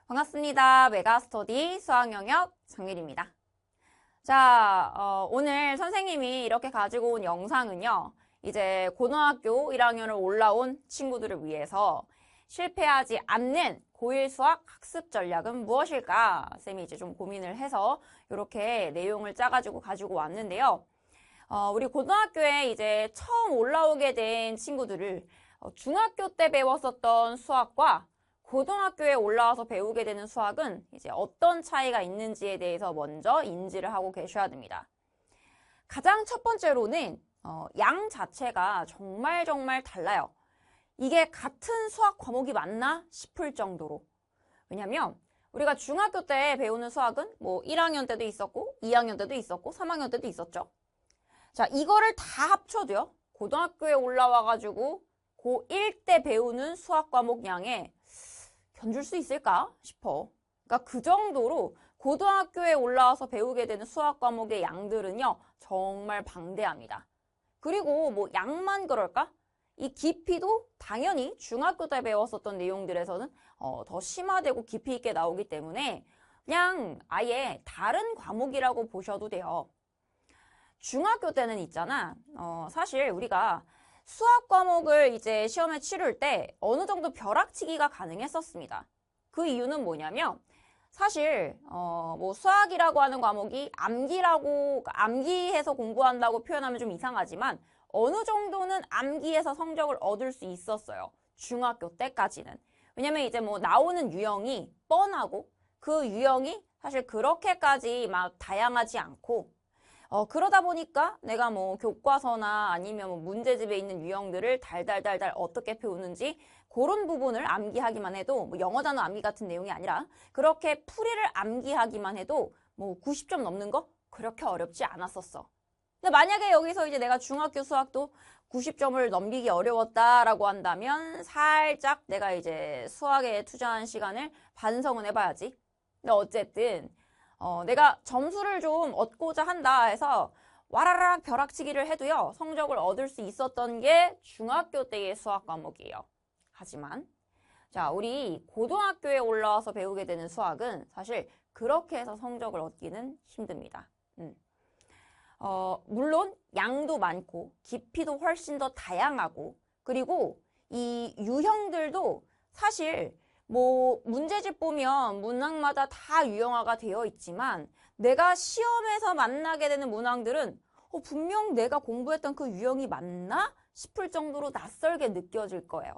반갑습니다. 메가스터디 수학영역 정일입니다. 자, 오늘 선생님이 이렇게 가지고 온 영상은요. 이제 고등학교 1학년을 올라온 친구들을 위해서 실패하지 않는 고1 수학 학습 전략은 무엇일까? 쌤이 이제 좀 고민을 해서 이렇게 내용을 짜가지고 가지고 왔는데요. 우리 고등학교에 이제 처음 올라오게 된 친구들을 중학교 때 배웠었던 수학과 고등학교에 올라와서 배우게 되는 수학은 이제 어떤 차이가 있는지에 대해서 먼저 인지를 하고 계셔야 됩니다. 가장 첫 번째로는 양 자체가 정말 달라요. 이게 같은 수학 과목이 맞나 싶을 정도로. 왜냐면 우리가 중학교 때 배우는 수학은 뭐 1학년 때도 있었고 2학년 때도 있었고 3학년 때도 있었죠. 자, 이거를 다 합쳐도요. 고등학교에 올라와가지고 고1 때 배우는 수학 과목 양에 견줄 수 있을까 싶어. 그러니까 그 정도로 고등학교에 올라와서 배우게 되는 수학 과목의 양들은요. 정말 방대합니다. 그리고 뭐 양만 그럴까? 이 깊이도 당연히 중학교 때 배웠었던 내용들에서는 더 심화되고 깊이 있게 나오기 때문에 그냥 아예 다른 과목이라고 보셔도 돼요. 중학교 때는 있잖아. 사실 우리가 수학 과목을 이제 시험에 치를 때 어느 정도 벼락치기가 가능했었습니다. 그 이유는 뭐냐면 사실 뭐 수학이라고 하는 과목이 암기해서 공부한다고 표현하면 좀 이상하지만 어느 정도는 암기해서 성적을 얻을 수 있었어요. 중학교 때까지는. 왜냐면 이제 뭐 나오는 유형이 뻔하고 그 유형이 사실 그렇게까지 막 다양하지 않고 그러다 보니까 내가 뭐 교과서나 아니면 뭐 문제집에 있는 유형들을 달달달달 어떻게 배우는지 그런 부분을 암기하기만 해도 뭐 영어 단어 암기 같은 내용이 아니라 그렇게 풀이를 암기하기만 해도 뭐 90점 넘는 거 그렇게 어렵지 않았었어. 근데 만약에 여기서 이제 내가 중학교 수학도 90점을 넘기기 어려웠다라고 한다면 살짝 내가 이제 수학에 투자한 시간을 반성은 해봐야지. 근데 어쨌든 내가 점수를 좀 얻고자 한다 해서 와라락 벼락치기를 해도요. 성적을 얻을 수 있었던 게 중학교 때의 수학 과목이에요. 하지만 자, 우리 고등학교에 올라와서 배우게 되는 수학은 사실 그렇게 해서 성적을 얻기는 힘듭니다. 물론 양도 많고 깊이도 훨씬 더 다양하고 그리고 이 유형들도 사실 뭐 문제집 보면 문항마다 다 유형화가 되어 있지만 내가 시험에서 만나게 되는 문항들은 분명 내가 공부했던 그 유형이 맞나 싶을 정도로 낯설게 느껴질 거예요.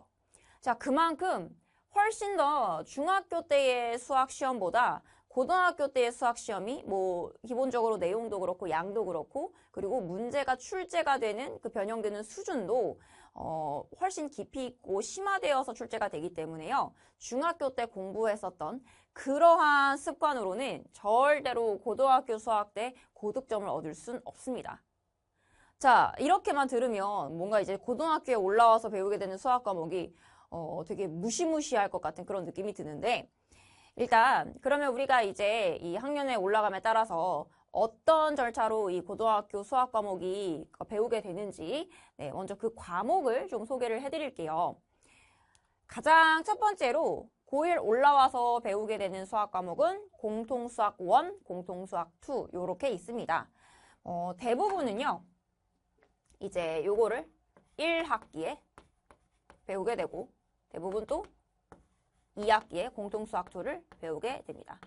자, 그만큼 훨씬 더 중학교 때의 수학 시험보다 고등학교 때의 수학 시험이 뭐 기본적으로 내용도 그렇고 양도 그렇고 그리고 문제가 출제가 되는 그 변형되는 수준도 훨씬 깊이 있고 심화되어서 출제가 되기 때문에요. 중학교 때 공부했었던 그러한 습관으로는 절대로 고등학교 수학 때 고득점을 얻을 순 없습니다. 자, 이렇게만 들으면 뭔가 이제 고등학교에 올라와서 배우게 되는 수학 과목이 되게 무시무시할 것 같은 그런 느낌이 드는데 일단 그러면 우리가 이제 이 학년에 올라감에 따라서 어떤 절차로 이 고등학교 수학 과목이 배우게 되는지 먼저 그 과목을 좀 소개를 해드릴게요. 가장 첫 번째로 고1 올라와서 배우게 되는 수학 과목은 공통수학 1, 공통수학 2 요렇게 있습니다. 대부분은요. 이제 요거를 1학기에 배우게 되고 대부분 또 2학기에 공통수학 2를 배우게 됩니다.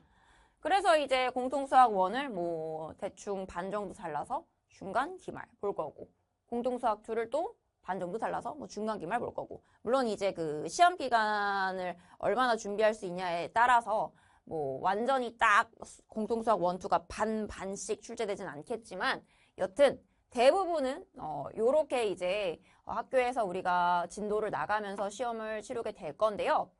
그래서 이제 공통수학 1을 뭐 대충 반 정도 잘라서 중간, 기말 볼 거고 공통수학 2를 또 반 정도 잘라서 뭐 중간, 기말 볼 거고 물론 이제 그 시험 기간을 얼마나 준비할 수 있냐에 따라서 뭐 완전히 딱 공통수학 1, 2가 반씩 출제되진 않겠지만 여튼 대부분은 요렇게 이제 학교에서 우리가 진도를 나가면서 시험을 치르게 될 건데요.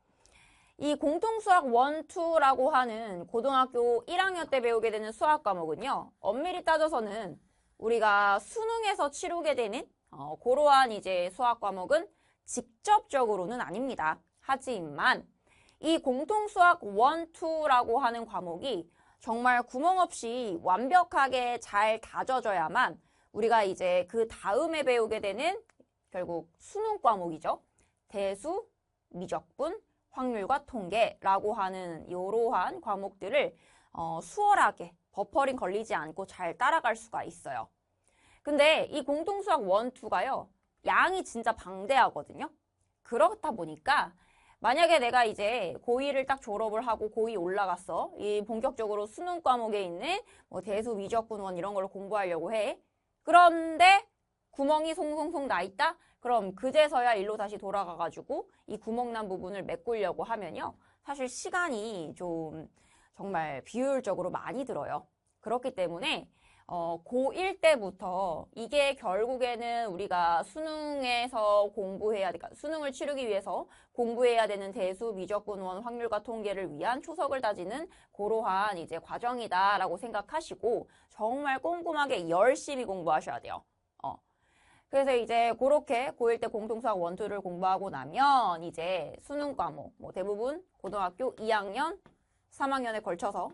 이 공통수학 1, 2라고 하는 고등학교 1학년 때 배우게 되는 수학 과목은요. 엄밀히 따져서는 우리가 수능에서 치르게 되는 그러한 이제 수학 과목은 직접적으로는 아닙니다. 하지만 이 공통수학 1, 2라고 하는 과목이 정말 구멍 없이 완벽하게 잘 다져져야만 우리가 이제 그 다음에 배우게 되는 결국 수능 과목이죠. 대수, 미적분, 확률과 통계라고 하는 이러한 과목들을 수월하게 버퍼링 걸리지 않고 잘 따라갈 수가 있어요. 근데 이 공통수학 1, 2가요. 양이 진짜 방대하거든요. 그렇다 보니까 만약에 내가 이제 고2를 딱 졸업을 하고 고2 올라갔어. 이 본격적으로 수능 과목에 있는 뭐 대수, 미적분, 원 이런 걸로 공부하려고 해. 그런데 구멍이 송송송 나 있다? 그럼 그제서야 일로 다시 돌아가가지고 이 구멍 난 부분을 메꾸려고 하면요. 사실 시간이 좀 정말 비효율적으로 많이 들어요. 그렇기 때문에 고1 때부터 이게 결국에는 우리가 수능에서 공부해야 돼. 수능을 치르기 위해서 공부해야 되는 대수, 미적분, 원, 확률과 통계를 위한 초석을 다지는 그러한 이제 과정이다라고 생각하시고 정말 꼼꼼하게 열심히 공부하셔야 돼요. 그래서 이제 그렇게 고1 때 공통수학 1, 2를 공부하고 나면 이제 수능 과목, 뭐 대부분 고등학교 2학년, 3학년에 걸쳐서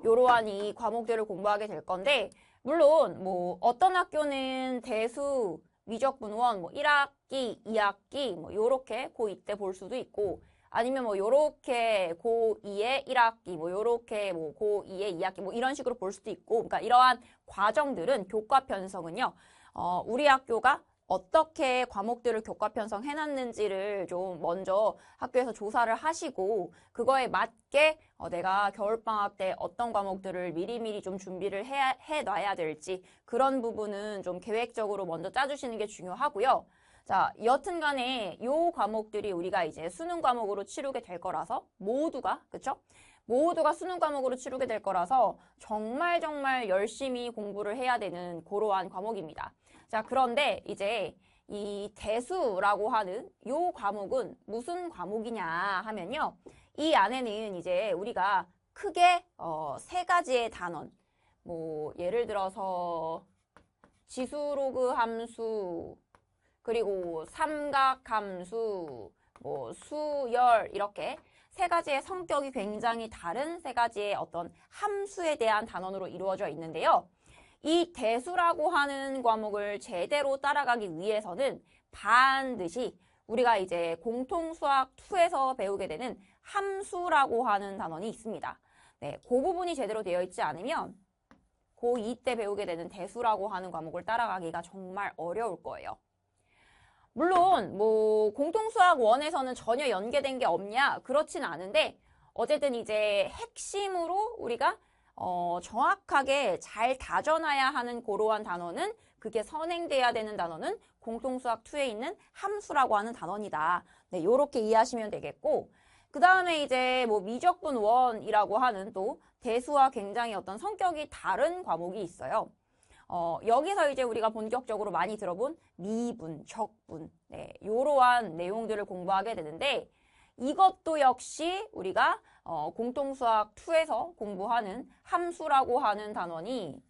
이러한 이 과목들을 공부하게 될 건데 물론 뭐 어떤 학교는 대수, 미적분 원, 뭐 1학기, 2학기 뭐 요렇게 고2 때 볼 수도 있고 아니면 뭐 요렇게 고2의 1학기 뭐 요렇게 뭐 고2의 2학기 뭐 이런 식으로 볼 수도 있고 그러니까 이러한 과정들은 교과 편성은요. 우리 학교가 어떻게 과목들을 교과 편성해놨는지를 좀 먼저 학교에서 조사를 하시고 그거에 맞게 내가 겨울방학 때 어떤 과목들을 미리미리 좀 준비를 해놔야 될지 그런 부분은 좀 계획적으로 먼저 짜주시는 게 중요하고요. 자, 여튼 간에 요 과목들이 우리가 이제 수능 과목으로 치르게 될 거라서 모두가, 그쵸? 모두가 수능 과목으로 치르게 될 거라서 정말 열심히 공부를 해야 되는 그러한 과목입니다. 자, 그런데 이제 이 대수라고 하는 요 과목은 무슨 과목이냐 하면요. 이 안에는 이제 우리가 크게 세 가지의 단원, 뭐 예를 들어서 지수로그 함수, 그리고 삼각함수, 뭐 수열 이렇게 세 가지의 성격이 굉장히 다른 세 가지의 어떤 함수에 대한 단원으로 이루어져 있는데요. 이 대수라고 하는 과목을 제대로 따라가기 위해서는 반드시 우리가 이제 공통수학 2에서 배우게 되는 함수라고 하는 단원이 있습니다. 네, 그 부분이 제대로 되어 있지 않으면 고2 때 배우게 되는 대수라고 하는 과목을 따라가기가 정말 어려울 거예요. 물론 뭐 공통수학 1에서는 전혀 연계된 게 없냐? 그렇진 않은데 어쨌든 이제 핵심으로 우리가 정확하게 잘 다져놔야 하는 그러한 단어는 그게 선행돼야 되는 단어는 공통수학 2에 있는 함수라고 하는 단원이다. 네, 요렇게 이해하시면 되겠고 그 다음에 이제 뭐 미적분 1이라고 하는 또 대수와 굉장히 어떤 성격이 다른 과목이 있어요. 여기서 이제 우리가 본격적으로 많이 들어본 미분, 적분, 네, 요러한 내용들을 공부하게 되는데 이것도 역시 우리가 공통수학 2에서 공부하는 함수라고 하는 단원이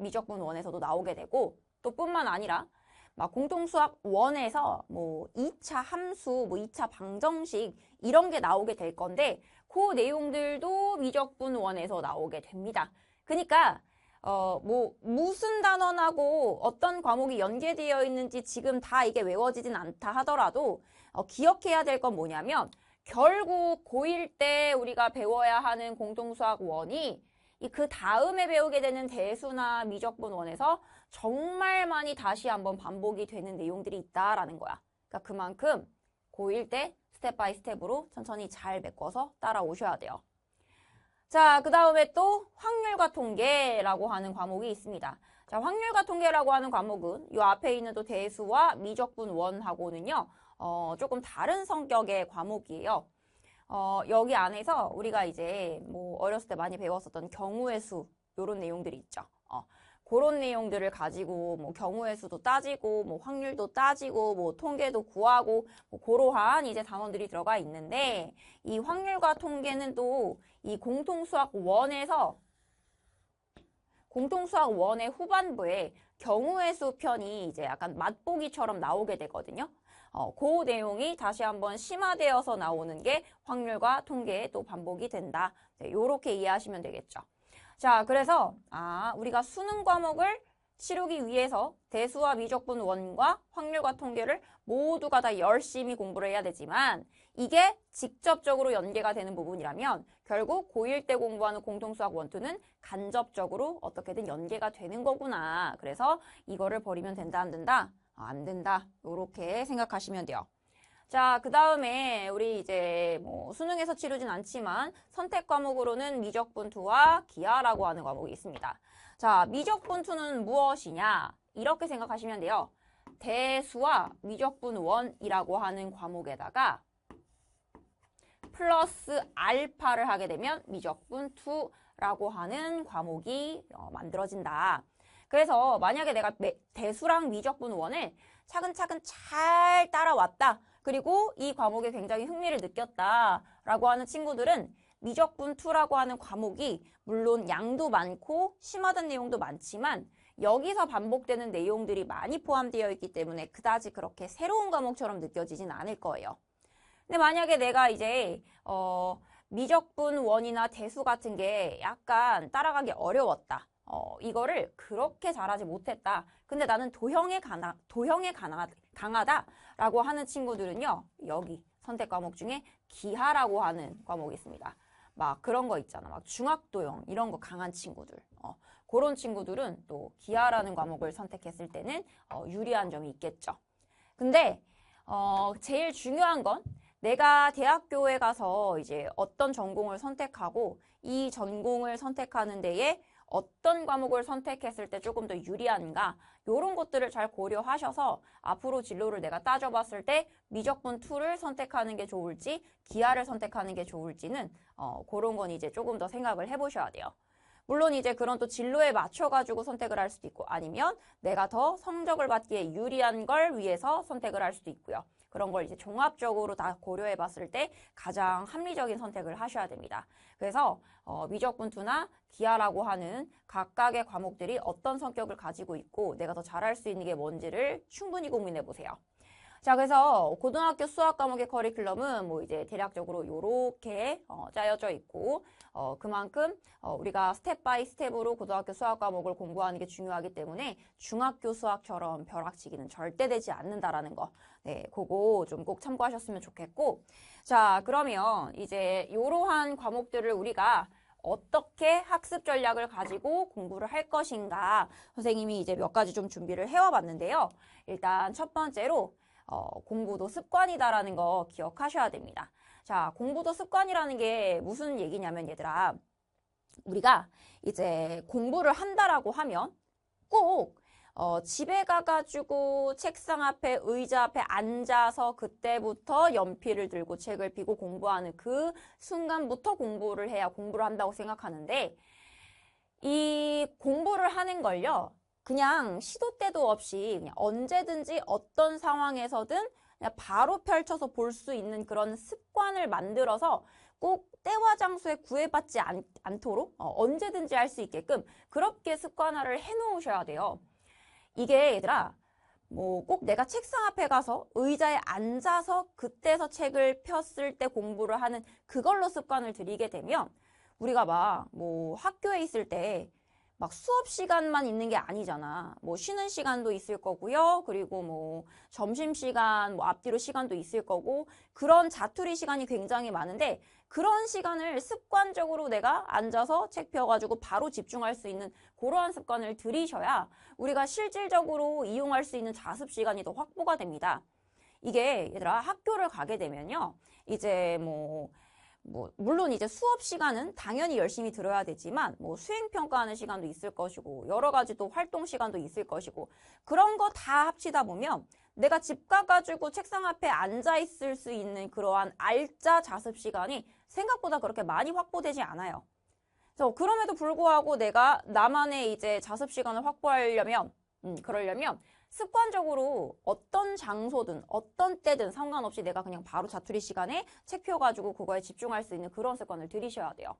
미적분 1에서도 나오게 되고 또 뿐만 아니라 막 공통수학 1에서 뭐 2차 함수, 뭐 2차 방정식 이런 게 나오게 될 건데 그 내용들도 미적분 1에서 나오게 됩니다. 그러니까 뭐 무슨 단원하고 어떤 과목이 연계되어 있는지 지금 다 이게 외워지진 않다 하더라도 기억해야 될 건 뭐냐면 결국 고1 때 우리가 배워야 하는 공통수학 1이 그 다음에 배우게 되는 대수나 미적분 1에서 정말 많이 다시 한번 반복이 되는 내용들이 있다라는 거야. 그러니까 그만큼 고1 때 스텝 바이 스텝으로 천천히 잘 메꿔서 따라오셔야 돼요. 자, 그 다음에 또 확률과 통계라고 하는 과목이 있습니다. 자, 확률과 통계라고 하는 과목은 이 앞에 있는 또 대수와 미적분 1하고는요, 조금 다른 성격의 과목이에요. 여기 안에서 우리가 이제 뭐 어렸을 때 많이 배웠었던 경우의 수, 요런 내용들이 있죠. 그런 내용들을 가지고 뭐 경우의 수도 따지고 뭐 확률도 따지고 뭐 통계도 구하고 뭐 그러한 이제 단원들이 들어가 있는데 이 확률과 통계는 또 이 공통수학 1의 후반부에 경우의 수 편이 이제 약간 맛보기처럼 나오게 되거든요. 그 내용이 다시 한번 심화되어서 나오는 게 확률과 통계에 또 반복이 된다. 네, 요렇게 이해하시면 되겠죠. 자, 그래서 우리가 수능 과목을 치르기 위해서 대수와 미적분 원과 확률과 통계를 모두가 다 열심히 공부를 해야 되지만 이게 직접적으로 연계가 되는 부분이라면 결국 고1 때 공부하는 공통수학 원투는 간접적으로 어떻게든 연계가 되는 거구나. 그래서 이거를 버리면 된다, 안 된다? 안 된다. 이렇게 생각하시면 돼요. 자, 그 다음에 우리 이제 뭐 수능에서 치르진 않지만 선택 과목으로는 미적분투와 기하라고 하는 과목이 있습니다. 자, 미적분투는 무엇이냐? 이렇게 생각하시면 돼요. 대수와 미적분원이라고 하는 과목에다가 플러스 알파를 하게 되면 미적분2라고 하는 과목이 만들어진다. 그래서 만약에 내가 대수랑 미적분1을 차근차근 잘 따라왔다. 그리고 이 과목에 굉장히 흥미를 느꼈다라고 하는 친구들은 미적분2라고 하는 과목이 물론 양도 많고 심화된 내용도 많지만 여기서 반복되는 내용들이 많이 포함되어 있기 때문에 그다지 그렇게 새로운 과목처럼 느껴지진 않을 거예요. 근데 만약에 내가 이제 미적분 원이나 대수 같은 게 약간 따라가기 어려웠다. 이거를 그렇게 잘하지 못했다. 근데 나는 도형에 강하다라고 하는 친구들은요. 여기 선택 과목 중에 기하라고 하는 과목이 있습니다. 막 그런 거 있잖아. 막 중학도형 이런 거 강한 친구들. 그런 친구들은 또 기하라는 과목을 선택했을 때는 유리한 점이 있겠죠. 근데 제일 중요한 건 내가 대학교에 가서 이제 어떤 전공을 선택하고 이 전공을 선택하는 데에 어떤 과목을 선택했을 때 조금 더 유리한가 이런 것들을 잘 고려하셔서 앞으로 진로를 내가 따져봤을 때 미적분2를 선택하는 게 좋을지 기하를 선택하는 게 좋을지는 그런 건 이제 조금 더 생각을 해보셔야 돼요. 물론 이제 그런 또 진로에 맞춰가지고 선택을 할 수도 있고 아니면 내가 더 성적을 받기에 유리한 걸 위해서 선택을 할 수도 있고요. 그런 걸 이제 종합적으로 다 고려해 봤을 때 가장 합리적인 선택을 하셔야 됩니다. 그래서 미적분투나 기하라고 하는 각각의 과목들이 어떤 성격을 가지고 있고 내가 더 잘할 수 있는 게 뭔지를 충분히 고민해 보세요. 자, 그래서 고등학교 수학 과목의 커리큘럼은 뭐 이제 대략적으로 요렇게 짜여져 있고 그만큼 우리가 스텝 바이 스텝으로 고등학교 수학 과목을 공부하는 게 중요하기 때문에 중학교 수학처럼 벼락치기는 절대 되지 않는다라는 거. 네, 그거 좀 꼭 참고하셨으면 좋겠고. 자, 그러면 이제 요러한 과목들을 우리가 어떻게 학습 전략을 가지고 공부를 할 것인가 선생님이 이제 몇 가지 좀 준비를 해와 봤는데요. 일단 첫 번째로 공부도 습관이다라는 거 기억하셔야 됩니다. 자, 공부도 습관이라는 게 무슨 얘기냐면 얘들아, 우리가 이제 공부를 한다라고 하면 꼭 집에 가가지고 책상 앞에 의자 앞에 앉아서 그때부터 연필을 들고 책을 펴고 공부하는 그 순간부터 공부를 해야 공부를 한다고 생각하는데 이 공부를 하는 걸요. 그냥 시도 때도 없이 그냥 언제든지 어떤 상황에서든 그냥 바로 펼쳐서 볼 수 있는 그런 습관을 만들어서 꼭 때와 장소에 구애받지 않도록 언제든지 할 수 있게끔 그렇게 습관화를 해놓으셔야 돼요. 이게 얘들아 뭐 꼭 내가 책상 앞에 가서 의자에 앉아서 그때서 책을 폈을 때 공부를 하는 그걸로 습관을 들이게 되면 우리가 막 뭐 학교에 있을 때 막 수업 시간만 있는 게 아니잖아. 뭐 쉬는 시간도 있을 거고요. 그리고 뭐 점심시간, 뭐 앞뒤로 시간도 있을 거고 그런 자투리 시간이 굉장히 많은데 그런 시간을 습관적으로 내가 앉아서 책 펴가지고 바로 집중할 수 있는 그러한 습관을 들이셔야 우리가 실질적으로 이용할 수 있는 자습 시간이 더 확보가 됩니다. 이게 얘들아 학교를 가게 되면요. 이제 물론 이제 수업 시간은 당연히 열심히 들어야 되지만 뭐 수행평가하는 시간도 있을 것이고 여러 가지 또 활동 시간도 있을 것이고 그런 거 다 합치다 보면 내가 집 가가지고 책상 앞에 앉아 있을 수 있는 그러한 알짜 자습 시간이 생각보다 그렇게 많이 확보되지 않아요. 그래서 그럼에도 불구하고 내가 나만의 이제 자습 시간을 확보하려면 그러려면 습관적으로 어떤 장소든 어떤 때든 상관없이 내가 그냥 바로 자투리 시간에 책 펴가지고 그거에 집중할 수 있는 그런 습관을 들이셔야 돼요.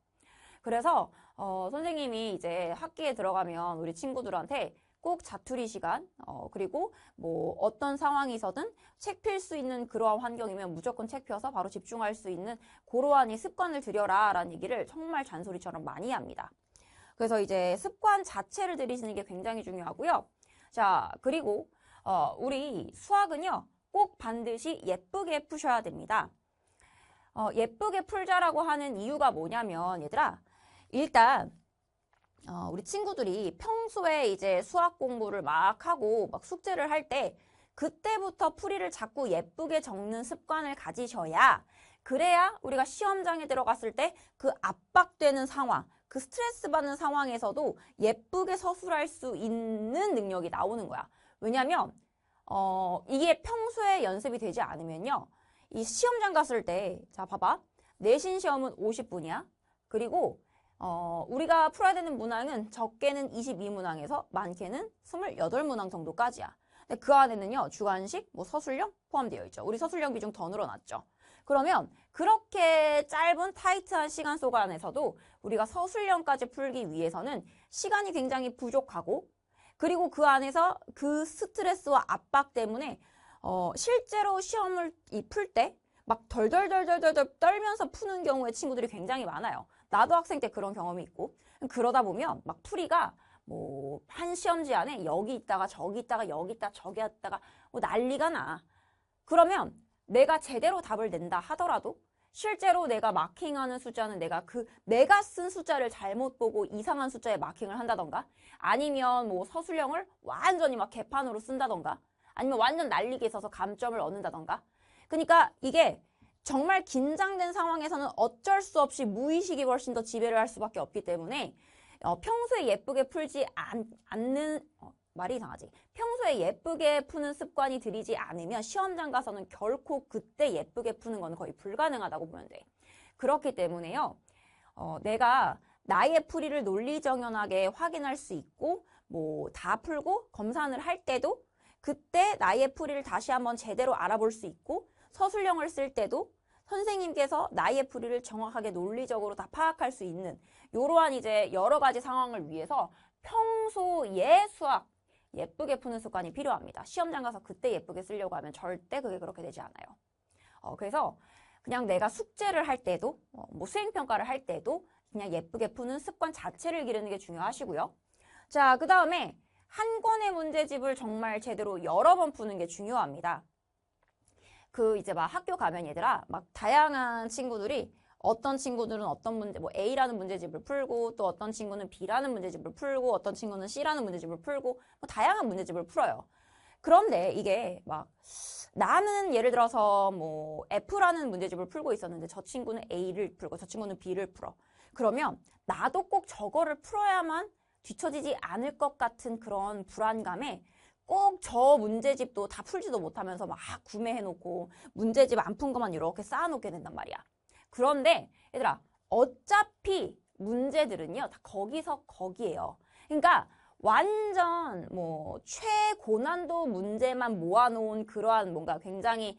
그래서 선생님이 이제 학기에 들어가면 우리 친구들한테 꼭 자투리 시간 그리고 뭐 어떤 상황에서든 책 필 수 있는 그러한 환경이면 무조건 책 펴서 바로 집중할 수 있는 그러한 이 습관을 들여라 라는 얘기를 정말 잔소리처럼 많이 합니다. 그래서 이제 습관 자체를 들이시는 게 굉장히 중요하고요. 자, 그리고 우리 수학은요, 꼭 반드시 예쁘게 푸셔야 됩니다. 예쁘게 풀자라고 하는 이유가 뭐냐면, 얘들아, 일단 우리 친구들이 평소에 이제 수학 공부를 막 하고 막 숙제를 할 때 그때부터 풀이를 자꾸 예쁘게 적는 습관을 가지셔야, 그래야 우리가 시험장에 들어갔을 때 그 압박되는 상황, 그 스트레스 받는 상황에서도 예쁘게 서술할 수 있는 능력이 나오는 거야. 왜냐면 이게 평소에 연습이 되지 않으면요, 이 시험장 갔을 때, 자 봐봐, 내신 시험은 50분이야. 그리고 우리가 풀어야 되는 문항은 적게는 22문항에서 많게는 28문항 정도까지야. 근데 그 안에는요, 주관식, 뭐 서술형 포함되어 있죠. 우리 서술형 비중 더 늘어났죠. 그러면 그렇게 짧은 타이트한 시간 속 안에서도 우리가 서술형까지 풀기 위해서는 시간이 굉장히 부족하고, 그리고 그 안에서 그 스트레스와 압박 때문에 실제로 시험을 풀 때 막 덜덜덜덜덜 떨면서 푸는 경우에 친구들이 굉장히 많아요. 나도 학생 때 그런 경험이 있고, 그러다 보면 막 풀이가 뭐 한 시험지 안에 여기 있다가 저기 있다가 여기 있다가 저기 있다가 뭐 난리가 나. 그러면 내가 제대로 답을 낸다 하더라도 실제로 내가 마킹하는 숫자는 내가 쓴 숫자를 잘못 보고 이상한 숫자에 마킹을 한다던가, 아니면 뭐 서술형을 완전히 막 개판으로 쓴다던가, 아니면 완전 날리게 써서 감점을 얻는다던가. 그러니까 이게 정말 긴장된 상황에서는 어쩔 수 없이 무의식이 훨씬 더 지배를 할 수밖에 없기 때문에 평소에 예쁘게 풀지 않는 말이 이상하지. 평소에 예쁘게 푸는 습관이 들이지 않으면 시험장 가서는 결코 그때 예쁘게 푸는 건 거의 불가능하다고 보면 돼. 그렇기 때문에요, 내가 나의 풀이를 논리정연하게 확인할 수 있고, 뭐 다 풀고 검산을 할 때도 그때 나의 풀이를 다시 한번 제대로 알아볼 수 있고, 서술형을 쓸 때도 선생님께서 나의 풀이를 정확하게 논리적으로 다 파악할 수 있는 이러한 이제 여러 가지 상황을 위해서 평소에 수학 예쁘게 푸는 습관이 필요합니다. 시험장 가서 그때 예쁘게 쓰려고 하면 절대 그게 그렇게 되지 않아요. 그래서 그냥 내가 숙제를 할 때도 뭐 수행평가를 할 때도 그냥 예쁘게 푸는 습관 자체를 기르는 게 중요하시고요. 자, 그 다음에 한 권의 문제집을 정말 제대로 여러 번 푸는 게 중요합니다. 이제 막 학교 가면 얘들아, 막 다양한 친구들이, 어떤 친구들은 어떤 문제, 뭐 A라는 문제집을 풀고, 또 어떤 친구는 B라는 문제집을 풀고, 어떤 친구는 C라는 문제집을 풀고, 뭐 다양한 문제집을 풀어요. 그런데 이게 막 나는 예를 들어서 뭐 F라는 문제집을 풀고 있었는데 저 친구는 A를 풀고 저 친구는 B를 풀어. 그러면 나도 꼭 저거를 풀어야만 뒤처지지 않을 것 같은 그런 불안감에 꼭 저 문제집도 다 풀지도 못하면서 막 구매해놓고 문제집 안 푼 것만 이렇게 쌓아놓게 된단 말이야. 그런데 얘들아, 어차피 문제들은요, 다 거기서 거기에요. 그러니까 완전 뭐 최고난도 문제만 모아놓은 그러한 뭔가 굉장히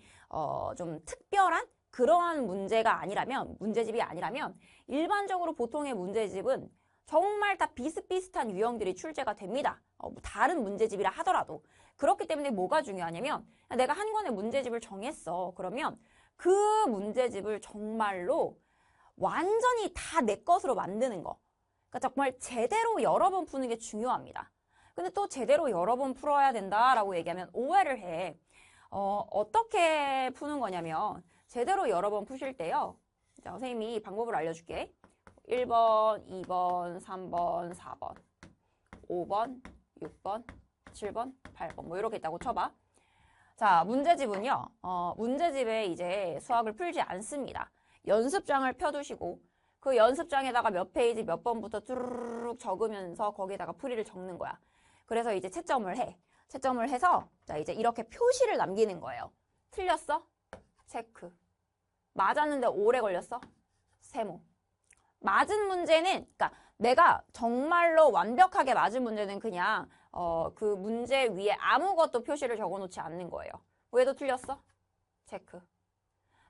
좀 특별한 그러한 문제가 아니라면, 문제집이 아니라면 일반적으로 보통의 문제집은 정말 다 비슷비슷한 유형들이 출제가 됩니다. 뭐 다른 문제집이라 하더라도. 그렇기 때문에 뭐가 중요하냐면, 내가 한 권의 문제집을 정했어. 그러면 그 문제집을 정말로 완전히 다 내 것으로 만드는 거. 그러니까 정말 제대로 여러 번 푸는 게 중요합니다. 근데 또 제대로 여러 번 풀어야 된다라고 얘기하면 오해를 해. 어떻게 푸는 거냐면, 제대로 여러 번 푸실 때요, 자, 선생님이 방법을 알려줄게. 1번, 2번, 3번, 4번, 5번, 6번, 7번, 8번 뭐 이렇게 있다고 쳐봐. 자, 문제집은요, 문제집에 이제 수학을 풀지 않습니다. 연습장을 펴두시고 그 연습장에다가 몇 페이지 몇 번부터 쭈르륵 적으면서 거기에다가 풀이를 적는 거야. 그래서 이제 채점을 해. 채점을 해서 자, 이제 이렇게 표시를 남기는 거예요. 틀렸어? 체크. 맞았는데 오래 걸렸어? 세모. 맞은 문제는, 그러니까 내가 정말로 완벽하게 맞은 문제는 그냥 그 문제 위에 아무것도 표시를 적어놓지 않는 거예요. 얘도 틀렸어? 체크.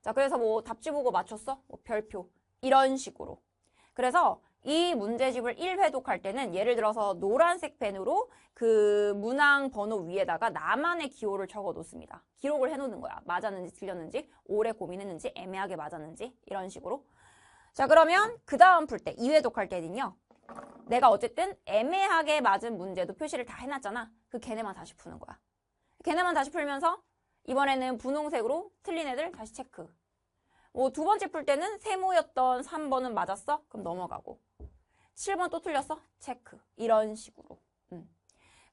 자, 그래서 뭐 답지 보고 맞췄어? 뭐 별표. 이런 식으로. 그래서 이 문제집을 1회독할 때는 예를 들어서 노란색 펜으로 그 문항 번호 위에다가 나만의 기호를 적어 놓습니다. 기록을 해놓는 거야. 맞았는지 틀렸는지, 오래 고민했는지, 애매하게 맞았는지, 이런 식으로. 자, 그러면 그 다음 풀 때, 2회독 할 때는요, 내가 어쨌든 애매하게 맞은 문제도 표시를 다 해놨잖아. 그 걔네만 다시 푸는 거야. 걔네만 다시 풀면서 이번에는 분홍색으로 틀린 애들 다시 체크. 뭐 두 번째 풀 때는 세모였던 3번은 맞았어? 그럼 넘어가고. 7번 또 틀렸어? 체크. 이런 식으로.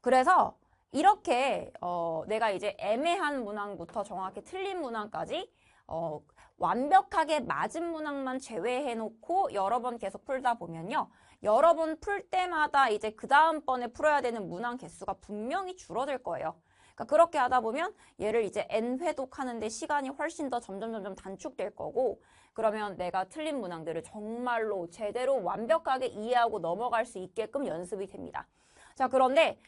그래서 이렇게 내가 이제 애매한 문항부터 정확히 틀린 문항까지 완벽하게 맞은 문항만 제외해놓고 여러 번 계속 풀다 보면요. 여러 번 풀 때마다 이제 그 다음번에 풀어야 되는 문항 개수가 분명히 줄어들 거예요. 그러니까 그렇게 하다 보면 얘를 이제 N회독 하는데 시간이 훨씬 더 점점 단축될 거고, 그러면 내가 틀린 문항들을 정말로 제대로 완벽하게 이해하고 넘어갈 수 있게끔 연습이 됩니다. 자, 그런데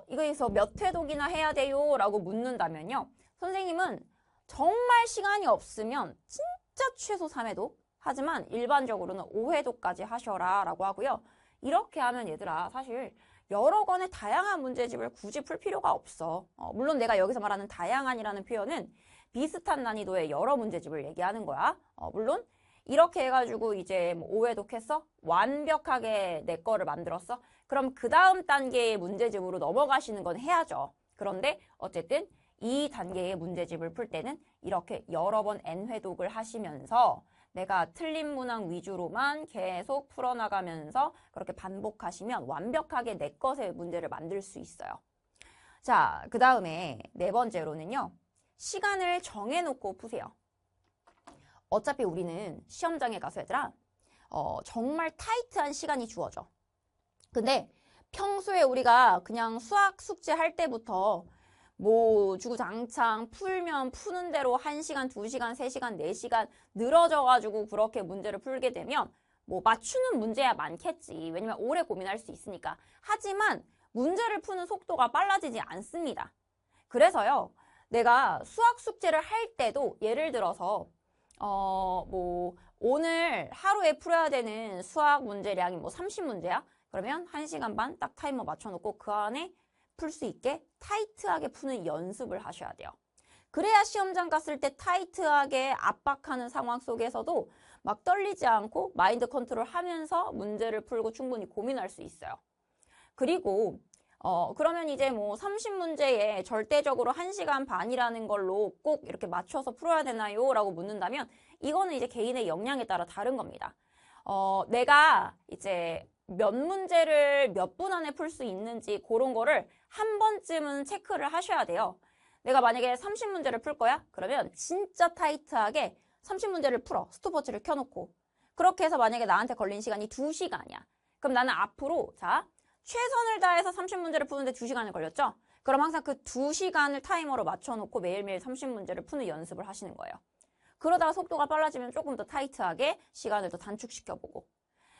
이거에서 몇 회독이나 해야 돼요? 라고 묻는다면요. 선생님은 정말 시간이 없으면 진짜 최소 3회독, 하지만 일반적으로는 5회독까지 하셔라 라고 하고요. 이렇게 하면 얘들아 사실 여러 권의 다양한 문제집을 굳이 풀 필요가 없어. 물론 내가 여기서 말하는 다양한이라는 표현은 비슷한 난이도의 여러 문제집을 얘기하는 거야. 물론 이렇게 해가지고 이제 뭐 5회독 했어? 완벽하게 내 거를 만들었어? 그럼 그 다음 단계의 문제집으로 넘어가시는 건 해야죠. 그런데 어쨌든 이 단계의 문제집을 풀 때는 이렇게 여러 번 N회독을 하시면서 내가 틀린 문항 위주로만 계속 풀어나가면서 그렇게 반복하시면 완벽하게 내 것의 문제를 만들 수 있어요. 자, 그 다음에 네 번째로는요. 시간을 정해놓고 푸세요. 어차피 우리는 시험장에 가서 얘들아 정말 타이트한 시간이 주어져. 근데 평소에 우리가 그냥 수학 숙제 할 때부터 뭐 주구장창 풀면 푸는 대로 1시간, 2시간, 3시간, 4시간 늘어져가지고 그렇게 문제를 풀게 되면 뭐 맞추는 문제야 많겠지. 왜냐면 오래 고민할 수 있으니까. 하지만 문제를 푸는 속도가 빨라지지 않습니다. 그래서요. 내가 수학 숙제를 할 때도 예를 들어서 뭐 오늘 하루에 풀어야 되는 수학 문제량이 뭐 30문제야? 그러면 1시간 반 딱 타이머 맞춰놓고 그 안에 풀 수 있게 타이트하게 푸는 연습을 하셔야 돼요. 그래야 시험장 갔을 때 타이트하게 압박하는 상황 속에서도 막 떨리지 않고 마인드 컨트롤 하면서 문제를 풀고 충분히 고민할 수 있어요. 그리고 그러면 이제 뭐 30문제에 절대적으로 1시간 반이라는 걸로 꼭 이렇게 맞춰서 풀어야 되나요? 라고 묻는다면 이거는 이제 개인의 역량에 따라 다른 겁니다. 내가 이제 몇 문제를 몇 분 안에 풀 수 있는지 그런 거를 한 번쯤은 체크를 하셔야 돼요. 내가 만약에 30문제를 풀 거야? 그러면 진짜 타이트하게 30문제를 풀어. 스톱워치를 켜놓고. 그렇게 해서 만약에 나한테 걸린 시간이 2시간이야. 그럼 나는 앞으로 자 최선을 다해서 30문제를 푸는데 2시간을 걸렸죠? 그럼 항상 그 2시간을 타이머로 맞춰놓고 매일매일 30문제를 푸는 연습을 하시는 거예요. 그러다가 속도가 빨라지면 조금 더 타이트하게 시간을 더 단축시켜보고.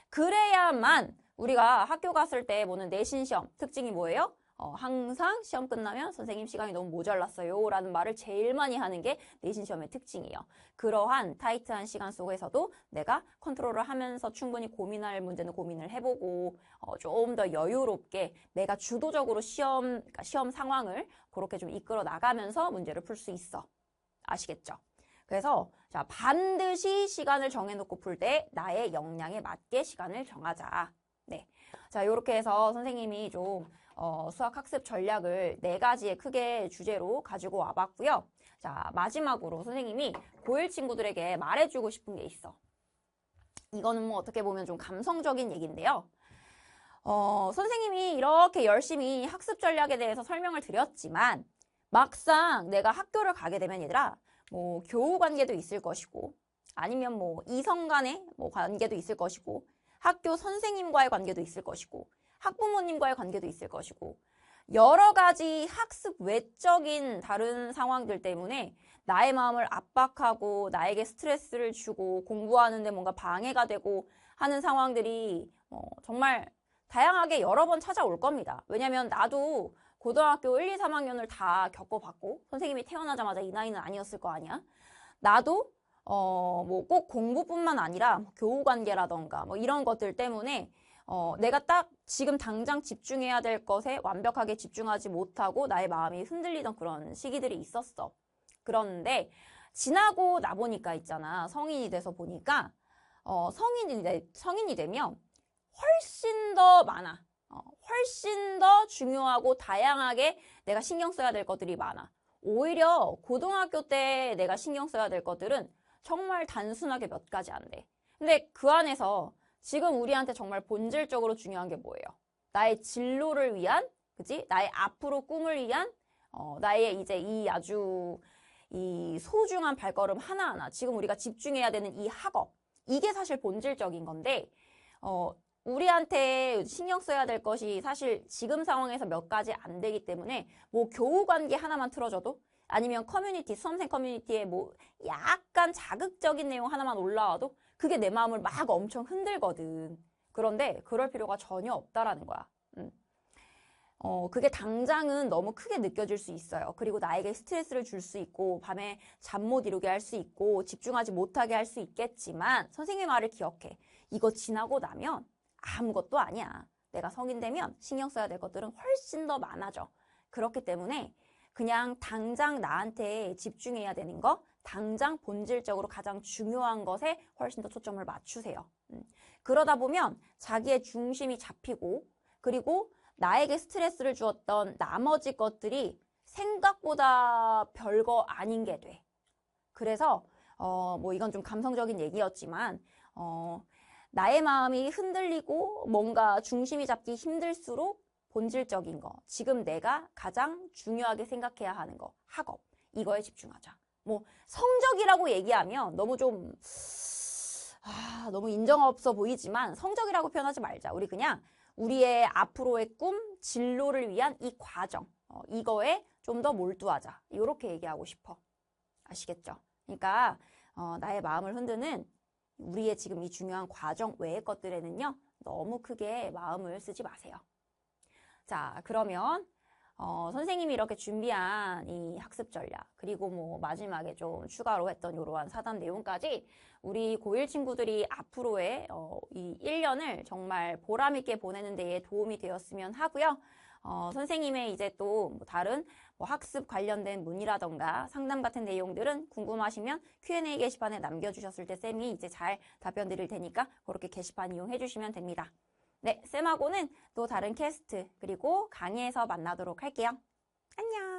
그래야만 우리가 학교 갔을 때 보는 내신 시험 특징이 뭐예요? 항상 시험 끝나면 선생님 시간이 너무 모자랐어요 라는 말을 제일 많이 하는 게 내신 시험의 특징이에요. 그러한 타이트한 시간 속에서도 내가 컨트롤을 하면서 충분히 고민할 문제는 고민을 해보고 좀 더 여유롭게 내가 주도적으로 시험 상황을 그렇게 좀 이끌어 나가면서 문제를 풀 수 있어. 아시겠죠? 그래서 자 반드시 시간을 정해놓고 풀 때 나의 역량에 맞게 시간을 정하자. 네, 자 이렇게 해서 선생님이 좀 수학 학습 전략을 4가지의 크게 주제로 가지고 와봤고요. 자 마지막으로 선생님이 고1 친구들에게 말해주고 싶은 게 있어. 이거는 뭐 어떻게 보면 좀 감성적인 얘기인데요. 선생님이 이렇게 열심히 학습 전략에 대해서 설명을 드렸지만 막상 내가 학교를 가게 되면 얘들아 뭐 교우 관계도 있을 것이고 아니면 뭐 이성 간의 뭐 관계도 있을 것이고 학교 선생님과의 관계도 있을 것이고 학부모님과의 관계도 있을 것이고 여러 가지 학습 외적인 다른 상황들 때문에 나의 마음을 압박하고 나에게 스트레스를 주고 공부하는데 뭔가 방해가 되고 하는 상황들이 정말 다양하게 여러 번 찾아올 겁니다. 왜냐면 나도 고등학교 1, 2, 3학년을 다 겪어봤고 선생님이 태어나자마자 이 나이는 아니었을 거 아니야. 나도 뭐 꼭 공부뿐만 아니라 교우 관계라던가 뭐 이런 것들 때문에 내가 딱 지금 당장 집중해야 될 것에 완벽하게 집중하지 못하고 나의 마음이 흔들리던 그런 시기들이 있었어. 그런데 지나고 나 보니까 있잖아. 성인이 돼서 보니까 성인이 되면 훨씬 더 많아. 훨씬 더 중요하고 다양하게 내가 신경 써야 될 것들이 많아. 오히려 고등학교 때 내가 신경 써야 될 것들은 정말 단순하게 몇 가지 안 돼. 근데 그 안에서 지금 우리한테 정말 본질적으로 중요한 게 뭐예요? 나의 진로를 위한, 그치? 나의 앞으로 꿈을 위한, 나의 이제 이 아주 이 소중한 발걸음 하나하나, 지금 우리가 집중해야 되는 이 학업, 이게 사실 본질적인 건데, 우리한테 신경 써야 될 것이 사실 지금 상황에서 몇 가지 안 되기 때문에 뭐 교우 관계 하나만 틀어줘도 아니면 커뮤니티, 수험생 커뮤니티에 뭐 약간 자극적인 내용 하나만 올라와도 그게 내 마음을 막 엄청 흔들거든. 그런데 그럴 필요가 전혀 없다라는 거야. 그게 당장은 너무 크게 느껴질 수 있어요. 그리고 나에게 스트레스를 줄 수 있고, 밤에 잠 못 이루게 할 수 있고, 집중하지 못하게 할 수 있겠지만, 선생님의 말을 기억해. 이거 지나고 나면 아무것도 아니야. 내가 성인 되면 신경 써야 될 것들은 훨씬 더 많아져. 그렇기 때문에 그냥 당장 나한테 집중해야 되는 거, 당장 본질적으로 가장 중요한 것에 훨씬 더 초점을 맞추세요. 그러다 보면 자기의 중심이 잡히고, 그리고 나에게 스트레스를 주었던 나머지 것들이 생각보다 별거 아닌 게 돼. 그래서 뭐 이건 좀 감성적인 얘기였지만 나의 마음이 흔들리고 뭔가 중심이 잡기 힘들수록 본질적인 거, 지금 내가 가장 중요하게 생각해야 하는 거, 학업, 이거에 집중하자. 뭐 성적이라고 얘기하면 너무 좀 너무 인정 없어 보이지만 성적이라고 표현하지 말자. 우리 그냥 우리의 앞으로의 꿈, 진로를 위한 이 과정, 이거에 좀 더 몰두하자. 이렇게 얘기하고 싶어. 아시겠죠? 그러니까 나의 마음을 흔드는 우리의 지금 이 중요한 과정 외의 것들에는요, 너무 크게 마음을 쓰지 마세요. 자, 그러면 선생님이 이렇게 준비한 이 학습 전략, 그리고 뭐 마지막에 좀 추가로 했던 이러한 사단 내용까지 우리 고1 친구들이 앞으로의 이 1년을 정말 보람있게 보내는 데에 도움이 되었으면 하고요. 선생님의 이제 또 다른 뭐 학습 관련된 문의라던가 상담 같은 내용들은 궁금하시면 Q&A 게시판에 남겨주셨을 때 쌤이 이제 잘 답변 드릴 테니까 그렇게 게시판 이용해 주시면 됩니다. 네, 쌤하고는 또 다른 캐스트 그리고 강의에서 만나도록 할게요. 안녕!